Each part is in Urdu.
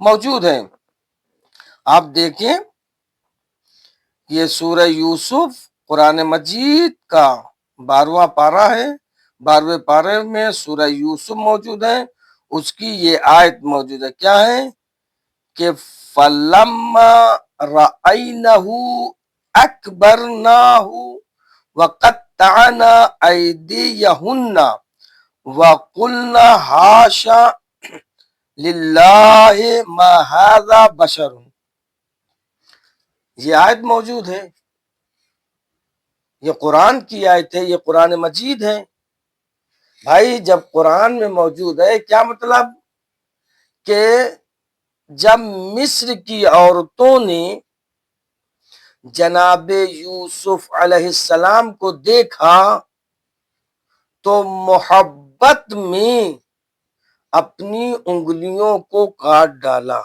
موجود ہیں. آپ دیکھیں یہ سورہ یوسف قرآن مجید کا 12واں پارہ ہے. 12ویں پارے میں سورہ یوسف موجود ہے. اس کی یہ آیت موجود ہے. کیا ہے کہ فَلَمَّا رَأَيْنَهُ أَكْبَرْنَاهُ وَقَطَّعْنَا أَيْدِيَهُنَّ وَقُلْنَا حَاشَا لِلَّهِ مَا هَذَا بَشَرٌ. یہ آیت موجود ہے. یہ قرآن کی آیت ہے. یہ قرآن مجید ہے. بھائی جب قرآن میں موجود ہے کیا مطلب کہ جب مصر کی عورتوں نے جناب یوسف علیہ السلام کو دیکھا تو محبت میں اپنی انگلیوں کو کاٹ ڈالا.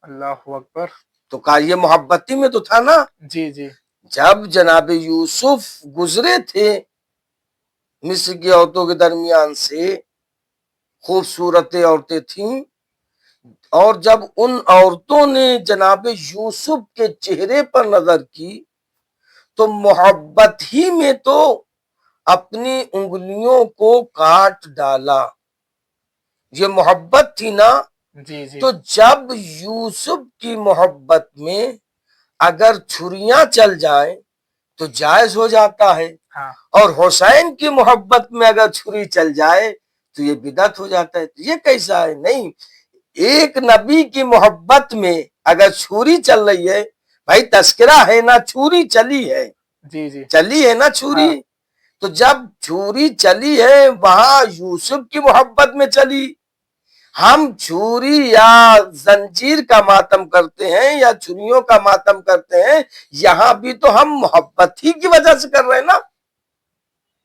اللہ اکبر. تو کہا یہ محبتی میں تو تھا نا. جی جی. جب جناب یوسف گزرے تھے مصر کی عورتوں کے درمیان سے، خوبصورت عورتیں تھیں، اور جب ان عورتوں نے جناب یوسف کے چہرے پر نظر کی تو محبت ہی میں تو اپنی انگلیوں کو کاٹ ڈالا. یہ محبت تھی نا. جی جی. تو جب یوسف کی محبت میں اگر چھریاں چل جائیں تو جائز ہو جاتا ہے، اور حسین کی محبت میں اگر چھری چل جائے تو یہ بدعت ہو جاتا ہے. یہ کیسا ہے؟ نہیں، ایک نبی کی محبت میں اگر چھری چل رہی ہے، بھائی تذکرہ ہے نا، چھری چلی ہے. جی جی. چلی ہے نا چھری. تو جب چھری چلی ہے وہاں یوسف کی محبت میں چلی. ہم چھری یا زنجیر کا ماتم کرتے ہیں یا چھریوں کا ماتم کرتے ہیں، یہاں بھی تو ہم محبت ہی کی وجہ سے کر رہے ہیں نا.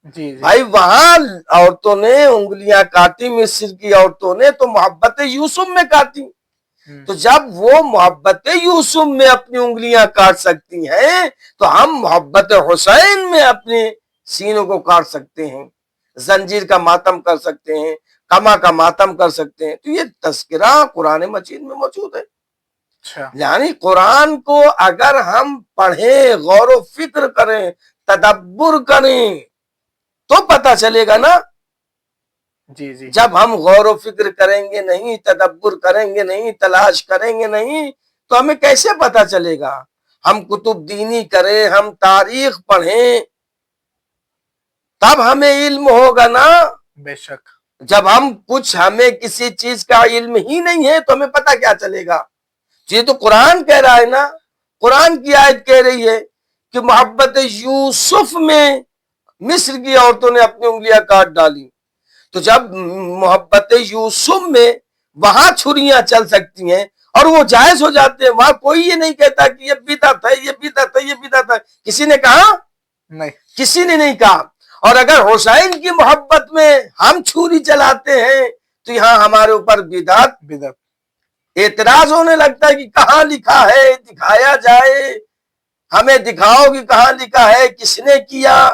جی جی. بھائی وہاں عورتوں نے انگلیاں کاٹی، مصر کی عورتوں نے تو محبت یوسف میں کاٹی. تو جب وہ محبت یوسف میں اپنی انگلیاں کاٹ سکتی ہیں تو ہم محبت حسین میں اپنے سینوں کو کاٹ سکتے ہیں، زنجیر کا ماتم کر سکتے ہیں، کما کا ماتم کر سکتے ہیں. تو یہ تذکرہ قرآن مجید میں موجود ہے. یعنی قرآن کو اگر ہم پڑھیں، غور و فکر کریں، تدبر کریں تو پتہ چلے گا نا. جی جی. جب ہم غور و فکر کریں گے نہیں، تدبر کریں گے نہیں، تلاش کریں گے نہیں تو ہمیں کیسے پتہ چلے گا؟ ہم کتب دینی کریں، ہم تاریخ پڑھیں تب ہمیں علم ہوگا نا. بے شک. جب ہمیں کسی چیز کا علم ہی نہیں ہے تو ہمیں پتہ کیا چلے گا؟ یہ تو قرآن کہہ رہا ہے نا. قرآن کی آیت کہہ رہی ہے کہ محبت یوسف میں مصر کی عورتوں نے اپنی انگلیاں کاٹ ڈالی. تو جب محبت یوسف میں وہاں چھریاں چل سکتی ہیں اور وہ جائز ہو جاتے ہیں، وہاں کوئی یہ نہیں کہتا کہ یہ بدعت ہے، یہ بدعت ہے، یہ بدعت ہے. کسی نے کہا؟ نہیں، کسی نے نہیں کہا. اور اگر حسین کی محبت میں ہم چھری چلاتے ہیں تو یہاں ہمارے اوپر بدعت اعتراض ہونے لگتا ہے کہ کہاں لکھا ہے، دکھایا جائے، ہمیں دکھاؤ کہ کہاں لکھا ہے، کس نے کیا.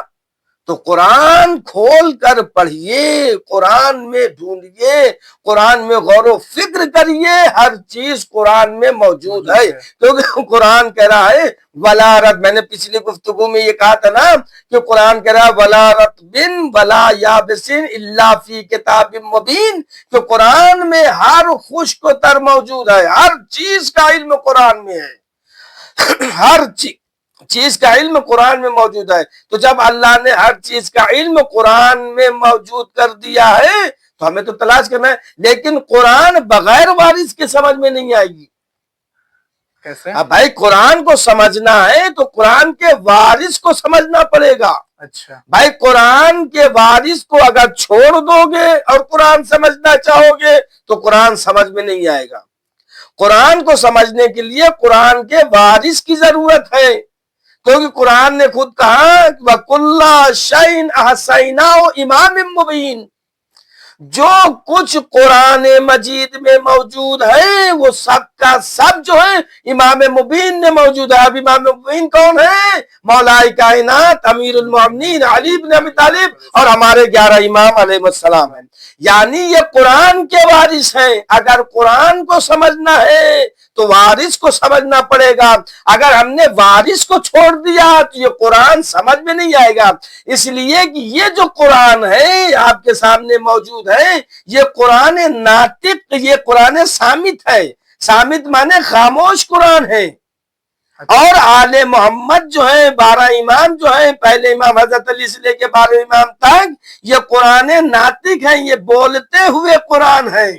تو قرآن کھول کر پڑھیے، قرآن میں ڈھونڈیے، قرآن میں غور و فکر کریے. ہر چیز قرآن میں موجود ہے. کیونکہ قرآن کہہ رہا ہے ولا رت، میں نے پچھلی گفتگو میں یہ کہا تھا نا کہ قرآن کہہ رہا ہے ولا رطبن ولا یابسن الا فی کتاب مبین. تو قرآن میں ہر خشک و تر موجود ہے. ہر چیز کا علم قرآن میں ہے. ہر چیز کا علم قرآن میں موجود ہے. تو جب اللہ نے ہر چیز کا علم قرآن میں موجود کر دیا ہے تو ہمیں تو تلاش کرنا ہے. لیکن قرآن بغیر وارث کے سمجھ میں نہیں آئے گی. کیسے؟ اب بھائی قرآن کو سمجھنا ہے تو قرآن کے وارث کو سمجھنا پڑے گا. اچھا بھائی قرآن کے وارث کو اگر چھوڑ دو گے اور قرآن سمجھنا چاہو گے تو قرآن سمجھ میں نہیں آئے گا. قرآن کو سمجھنے کے لیے قرآن کے وارث کی ضرورت ہے. کیونکہ قرآن نے خود کہا وَكُلَّ شَيْءٍ أَحْصَيْنَاهُ إِمَامٍ مُبِينٍ. جو کچھ قرآن مجید میں موجود ہے وہ سب کا سب جو ہے امام مبین میں موجود ہے. اب امام مبین کون ہے؟ مولا کائنات امیر المومنین علی بن ابی طالب اور ہمارے 11 امام علیہ السلام ہیں. یعنی یہ قرآن کے وارث ہیں. اگر قرآن کو سمجھنا ہے تو وارث کو سمجھنا پڑے گا. اگر ہم نے وارث کو چھوڑ دیا تو یہ قرآن سمجھ میں نہیں آئے گا. اس لیے کہ یہ جو قرآن ہے آپ کے سامنے موجود ہے یہ قرآن ناطق، یہ قرآن صامت ہے. صامت مانے خاموش قرآن ہے. اور آل محمد جو ہیں 12 امام جو ہیں، پہلے امام حضرت علی سے لے کے 12 امام تک، یہ قرآن ناطق ہے، یہ بولتے ہوئے قرآن ہے.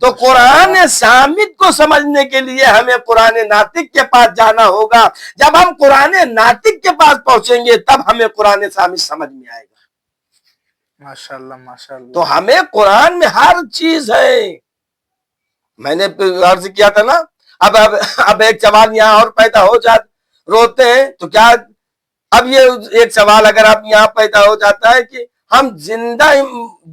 تو قرآن صامت کو سمجھنے کے لیے ہمیں قرآن ناطق کے پاس جانا ہوگا. جب ہم قرآن ناطق کے پاس پہنچیں گے تب ہمیں قرآن صامت سمجھ میں آئے گا. ماشاءاللہ ماشاءاللہ. تو ہمیں قرآن میں ہر چیز ہے. میں نے عرض کیا تھا نا، اب ایک سوال یہاں اور پیدا ہو جاتا، روتے ہیں تو کیا؟ اب یہ ایک سوال اگر آپ یہاں پیدا ہو جاتا ہے کہ ہم زندہ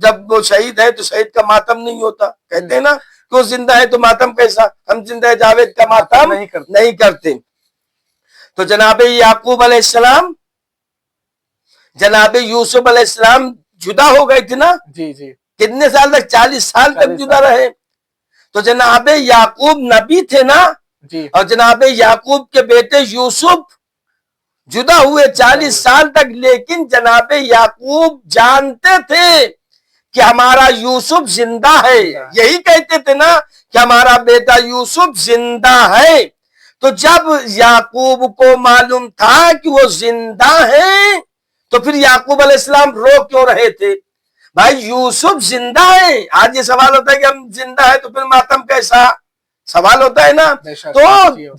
جب وہ شہید ہے تو شہید کا ماتم نہیں ہوتا، کہتے ہیں نا کہ وہ زندہ ہے تو ماتم کیسا؟ ہم زندہ جاوید کا ماتم نہیں کرتے. تو جناب یعقوب علیہ السلام، جناب یوسف علیہ السلام جدا ہو گئے تھے نا. جی جی. کتنے سال تک؟ 40 سال تک جدا رہے. تو جناب یعقوب نبی تھے نا جی. اور جناب یعقوب کے بیٹے یوسف جدا ہوئے 40 سال تک. لیکن جناب یعقوب جانتے تھے کہ ہمارا یوسف زندہ ہے. یہی کہتے تھے نا کہ ہمارا بیٹا یوسف زندہ ہے. تو جب یعقوب کو معلوم تھا کہ وہ زندہ ہے تو پھر یعقوب علیہ السلام رو کیوں رہے تھے؟ بھائی یوسف زندہ ہے. آج یہ سوال ہوتا ہے کہ ہم زندہ ہے تو پھر ماتم کیسا؟ سوال ہوتا ہے نا. تو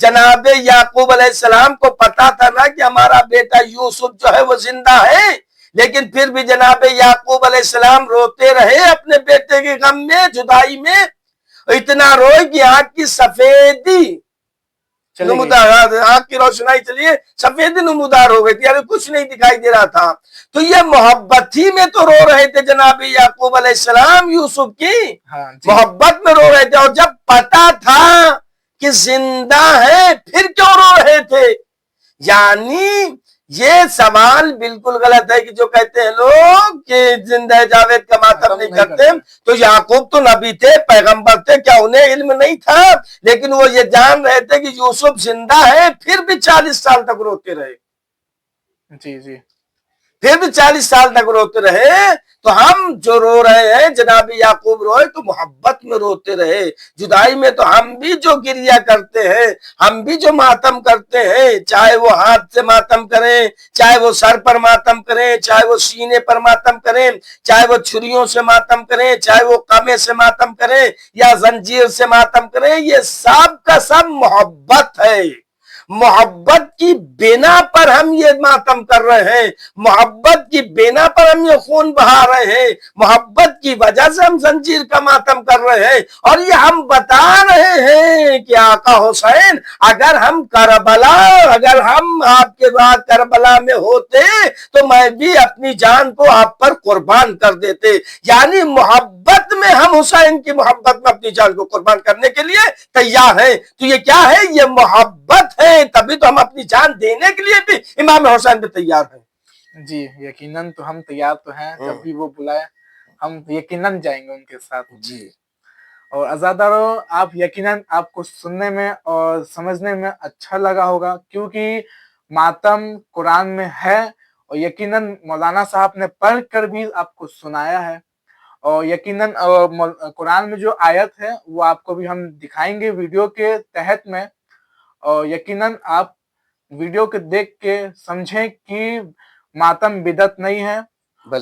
جناب یعقوب علیہ السلام کو پتا تھا نا کہ ہمارا بیٹا یوسف جو ہے وہ زندہ ہے، لیکن پھر بھی جناب یعقوب علیہ السلام روتے رہے اپنے بیٹے کے غم میں، جدائی میں. اتنا روئے کہ آنکھ کی سفیدی نمودار، آنکھ کی روشنائی چلیے سفیدی نمودار ہو گئی تھی، یعنی کچھ نہیں دکھائی دے رہا تھا. تو یہ محبت ہی میں تو رو رہے تھے جناب یعقوب علیہ السلام یوسف کی محبت میں رو رہے تھے. اور جب پتا تھا کہ زندہ ہے پھر کیوں رو رہے تھے؟ یعنی یہ سوال بالکل غلط ہے کہ جو کہتے ہیں لوگ کہ زندہ جاوید کا ماتم نہیں کرتے. تو یعقوب تو نبی تھے، پیغمبر تھے، کیا انہیں علم نہیں تھا؟ لیکن وہ یہ جان رہے تھے کہ یوسف زندہ ہے، پھر بھی 40 سال تک روتے رہے. جی جی. پھر بھی 40 سال تک روتے رہے. تو ہم جو رو رہے ہیں جناب یعقوب روئے تو محبت میں روتے رہے. جدائی میں تو ہم بھی جو گریا کرتے ہیں، ہم بھی جو ماتم کرتے ہیں، چاہے وہ ہاتھ سے ماتم کریں، چاہے وہ سر پر ماتم کریں، چاہے وہ سینے پر ماتم کریں، چاہے وہ چھریوں سے ماتم کریں، چاہے وہ قمے سے ماتم کریں یا زنجیر سے ماتم کریں، یہ سب کا سب محبت ہے. محبت کی بنا پر ہم یہ ماتم کر رہے ہیں، محبت کی بنا پر ہم یہ خون بہا رہے ہیں، محبت کی وجہ سے ہم زنجیر کا ماتم کر رہے ہیں. اور یہ ہم بتا رہے ہیں کہ آقا حسین اگر ہم آپ کے بعد کربلا میں ہوتے تو میں بھی اپنی جان کو آپ پر قربان کر دیتے. یعنی محبت میں ہم حسین کی محبت میں اپنی جان کو قربان کرنے کے لیے تیار ہیں. تو یہ کیا ہے؟ یہ محبت ہے. تبھی تو ہم اپنی جان دینے کے لیے بھی امام حسین پہ تیار ہیں. جی یقیناً. تو ہم تیار تو ہیں، جب بھی وہ بلائے ہم یقیناً جائیں گے ان کے ساتھ. جی. اور عزادارو، آپ یقیناً آپ کو سننے میں اور سمجھنے میں اچھا لگا ہوگا، کیونکہ ماتم قرآن میں ہے اور یقیناً مولانا صاحب نے پڑھ کر بھی آپ کو سنایا ہے. اور یقیناً قرآن میں جو آیت ہے وہ آپ کو بھی ہم دکھائیں گے ویڈیو کے تحت میں. اور یقیناً آپ ویڈیو کے دیکھ کے سمجھیں کہ ماتم بدعت نہیں ہے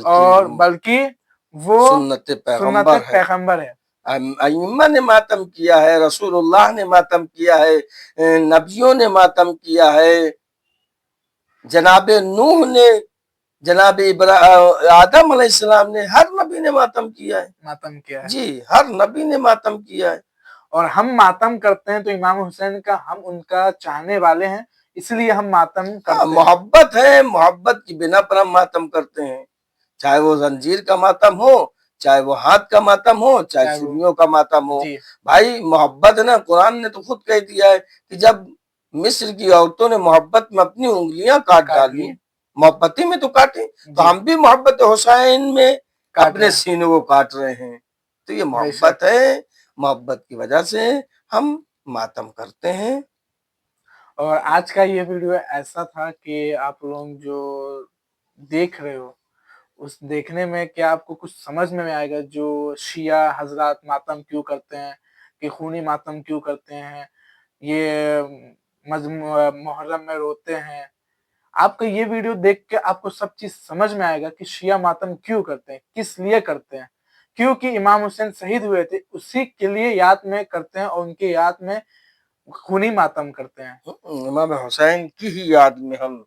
اور بلکہ وہ سنت پیغمبر ہے. ائمہ نے ماتم کیا ہے، رسول اللہ نے ماتم کیا ہے، نبیوں نے ماتم کیا ہے، جناب نوح نے، جناب آدم علیہ السلام نے، ہر نبی نے ماتم کیا ہے. جی ہر نبی نے ماتم کیا ہے. اور ہم ماتم کرتے ہیں تو امام حسین کا ہم ان کا چاہنے والے ہیں، اس لیے ہم ماتم کرتے ہیں. محبت ہے، محبت کی بنا پر ہم ماتم کرتے ہیں. چاہے وہ زنجیر کا ماتم ہو، چاہے وہ ہاتھ کا ماتم ہو چاہے چاہے وہ سینیوں کا ماتم ہو. جی بھائی محبت نا قرآن نے تو خود کہہ دیا ہے کہ جب مصر کی عورتوں نے محبت میں اپنی انگلیاں کاٹ کاٹ ڈالی, لی محبتی میں تو کاٹیں, تو جی ہم بھی محبت حسین میں کاٹ اپنے رہے ہیں سینوں کو کاٹ رہے ہیں. تو یہ بے محبت شک. ہے, محبت کی وجہ سے ہم ماتم کرتے ہیں. اور آج کا یہ ویڈیو ایسا تھا کہ آپ لوگ جو دیکھ رہے ہو اس دیکھنے میں کیا آپ کو کچھ سمجھ میں آئے گا, جو شیعہ حضرات ماتم کیوں کرتے ہیں, کہ خونی ماتم کیوں کرتے ہیں, یہ محرم میں روتے ہیں. آپ کا یہ ویڈیو دیکھ کے آپ کو سب چیز سمجھ میں آئے گا کہ شیعہ ماتم کیوں کرتے ہیں, کس لیے کرتے ہیں. کیونکہ امام حسین شہید ہوئے تھے, اسی کے لیے یاد میں کرتے ہیں اور ان کے یاد میں خونی ماتم کرتے ہیں. امام حسین کی ہی یاد میں ہم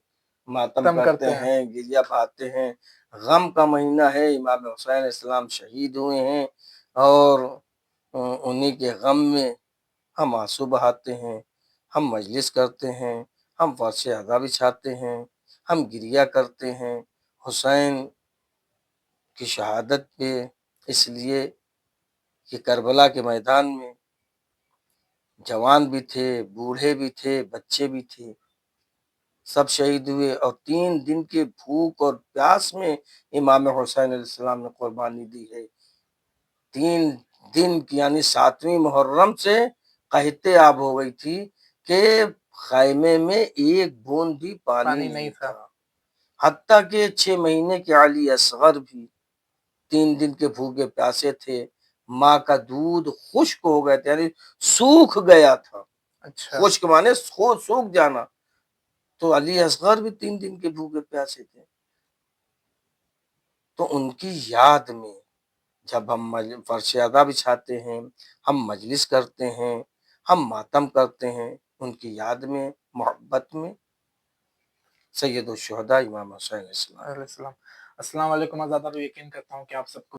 ماتم کرتے ہیں, گریہ بہاتے ہیں. غم کا مہینہ ہے, امام حسین علیہ السلام شہید ہوئے ہیں اور انہی کے غم میں ہم آنسو بہاتے ہیں, ہم مجلس کرتے ہیں, ہم فرش ادا بچھاتے ہیں, ہم گریہ کرتے ہیں حسین کی شہادت پہ, اس لیے کہ کربلا کے میدان میں جوان بھی تھے, بوڑھے بھی تھے, بچے بھی تھے, سب شہید ہوئے. اور 3 دن کے بھوک اور پیاس میں امام حسین علیہ السلام نے قربانی دی ہے. 3 دن یعنی 7ویں محرم سے قحط آب ہو گئی تھی کہ خیمے میں ایک بوند بھی پانی نہیں تھا. حتیٰ کہ 6 مہینے کے علی اصغر بھی 3 دن کے بھوکے پیاسے تھے. ماں کا دودھ خشک ہو گیا تھا, یعنی سوکھ گیا تھا. اچھا خشک مانے سوکھ جانا. تو علی اصغر بھی 3 دن کے بھوکے پیاسے تھے. تو ان کی یاد میں جب ہم فرش ادا بچھاتے ہیں, ہم مجلس کرتے ہیں, ہم ماتم کرتے ہیں, ان کی یاد میں, محبت میں. سید الشہداء امام حسین علیہ السلام. السلام علیکم. آزادار, یقین کرتا ہوں کہ آپ سب کو